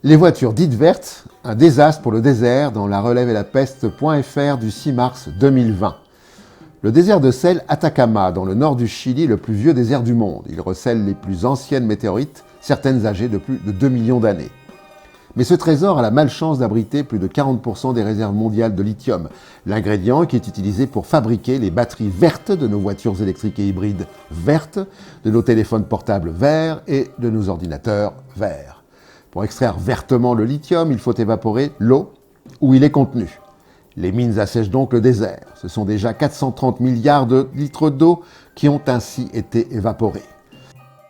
Les voitures dites vertes, un désastre pour le désert dans la relève et la peste.fr du 6 mars 2020. Le désert de sel Atacama, dans le nord du Chili, est le plus vieux désert du monde. Il recèle les plus anciennes météorites, certaines âgées de plus de 2 millions d'années. Mais ce trésor a la malchance d'abriter plus de 40% des réserves mondiales de lithium, l'ingrédient qui est utilisé pour fabriquer les batteries vertes de nos voitures électriques et hybrides vertes, de nos téléphones portables verts et de nos ordinateurs verts. Pour extraire vertement le lithium, il faut évaporer l'eau où il est contenu. Les mines assèchent donc le désert. Ce sont déjà 430 milliards de litres d'eau qui ont ainsi été évaporés.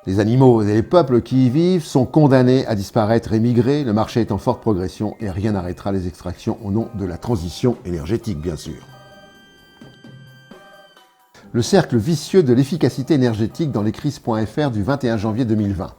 Les animaux et les peuples qui y vivent sont condamnés à disparaître et migrer. Le marché est en forte progression et rien n'arrêtera les extractions au nom de la transition énergétique, bien sûr. Le cercle vicieux de l'efficacité énergétique dans lescrises.fr du 21 janvier 2020.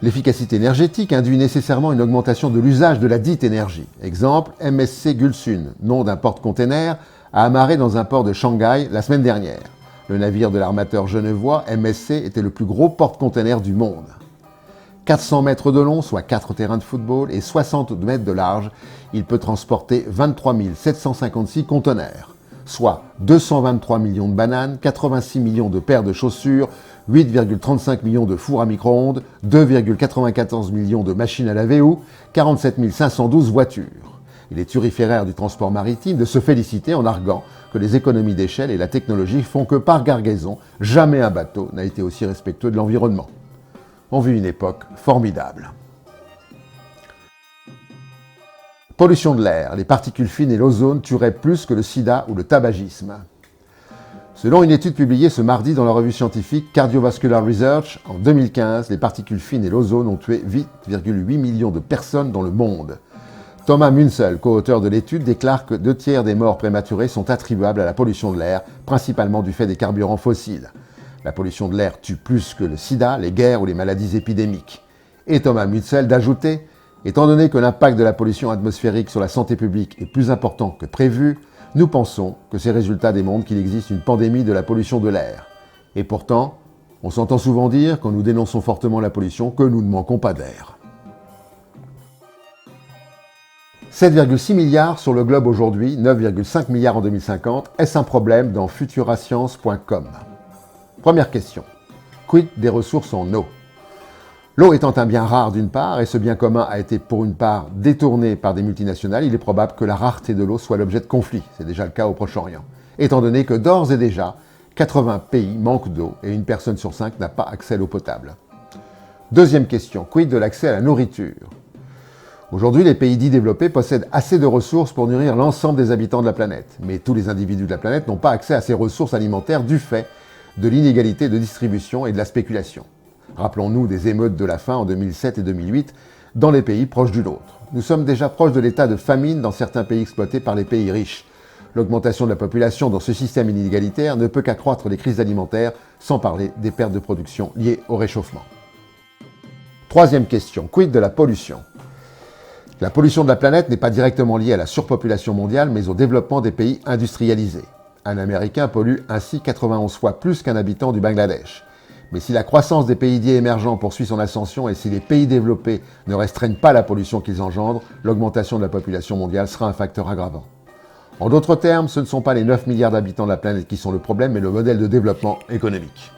L'efficacité énergétique induit nécessairement une augmentation de l'usage de la dite énergie. Exemple, MSC Gulsun, nom d'un porte-container, a amarré dans un port de Shanghai la semaine dernière. Le navire de l'armateur genevois MSC était le plus gros porte-container du monde. 400 mètres de long, soit 4 terrains de football, et 60 mètres de large, il peut transporter 23 756 conteneurs, soit 223 millions de bananes, 86 millions de paires de chaussures, 8,35 millions de fours à micro-ondes, 2,94 millions de machines à laver ou 47 512 voitures. Il est turiféraire du transport maritime de se féliciter en arguant que les économies d'échelle et la technologie font que par gargaison, jamais un bateau n'a été aussi respectueux de l'environnement. On vit une époque formidable. Pollution de l'air, les particules fines et l'ozone tueraient plus que le sida ou le tabagisme. Selon une étude publiée ce mardi dans la revue scientifique Cardiovascular Research, en 2015, les particules fines et l'ozone ont tué 8,8 millions de personnes dans le monde. Thomas Munsell, co-auteur de l'étude, déclare que 2/3 des morts prématurées sont attribuables à la pollution de l'air, principalement du fait des carburants fossiles. La pollution de l'air tue plus que le sida, les guerres ou les maladies épidémiques. Et Thomas Munsell d'ajouter, étant donné que l'impact de la pollution atmosphérique sur la santé publique est plus important que prévu, nous pensons que ces résultats démontrent qu'il existe une pandémie de la pollution de l'air. Et pourtant, on s'entend souvent dire, quand nous dénonçons fortement la pollution, que nous ne manquons pas d'air. 7,6 milliards sur le globe aujourd'hui, 9,5 milliards en 2050. Est-ce un problème dans futurascience.com? Première question. Quid des ressources en eau? L'eau étant un bien rare d'une part, et ce bien commun a été pour une part détourné par des multinationales, il est probable que la rareté de l'eau soit l'objet de conflits. C'est déjà le cas au Proche-Orient. Étant donné que d'ores et déjà, 80 pays manquent d'eau et une personne sur 5 n'a pas accès à l'eau potable. Deuxième question. Quid de l'accès à la nourriture? Aujourd'hui, les pays dits développés possèdent assez de ressources pour nourrir l'ensemble des habitants de la planète. Mais tous les individus de la planète n'ont pas accès à ces ressources alimentaires du fait de l'inégalité de distribution et de la spéculation. Rappelons-nous des émeutes de la faim en 2007 et 2008 dans les pays proches du nôtre. Nous sommes déjà proches de l'état de famine dans certains pays exploités par les pays riches. L'augmentation de la population dans ce système inégalitaire ne peut qu'accroître les crises alimentaires, sans parler des pertes de production liées au réchauffement. Troisième question, quid de la pollution? La pollution de la planète n'est pas directement liée à la surpopulation mondiale, mais au développement des pays industrialisés. Un Américain pollue ainsi 91 fois plus qu'un habitant du Bangladesh. Mais si la croissance des pays dits émergents poursuit son ascension et si les pays développés ne restreignent pas la pollution qu'ils engendrent, l'augmentation de la population mondiale sera un facteur aggravant. En d'autres termes, ce ne sont pas les 9 milliards d'habitants de la planète qui sont le problème, mais le modèle de développement économique.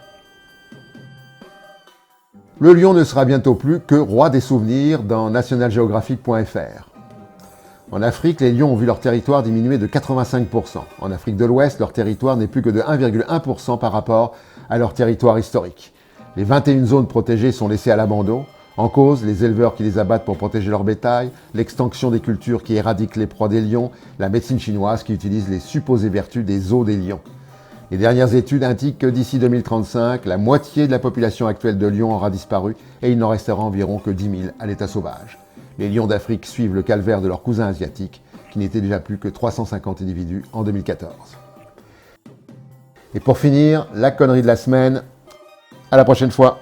Le lion ne sera bientôt plus que roi des souvenirs dans nationalgeographic.fr. En Afrique, les lions ont vu leur territoire diminuer de 85%. En Afrique de l'Ouest, leur territoire n'est plus que de 1,1% par rapport à leur territoire historique. Les 21 zones protégées sont laissées à l'abandon. En cause, les éleveurs qui les abattent pour protéger leur bétail, l'extinction des cultures qui éradiquent les proies des lions, la médecine chinoise qui utilise les supposées vertus des os des lions. Les dernières études indiquent que d'ici 2035, la moitié de la population actuelle de lions aura disparu et il n'en restera environ que 10 000 à l'état sauvage. Les lions d'Afrique suivent le calvaire de leurs cousins asiatiques, qui n'étaient déjà plus que 350 individus en 2014. Et pour finir, la connerie de la semaine. À la prochaine fois.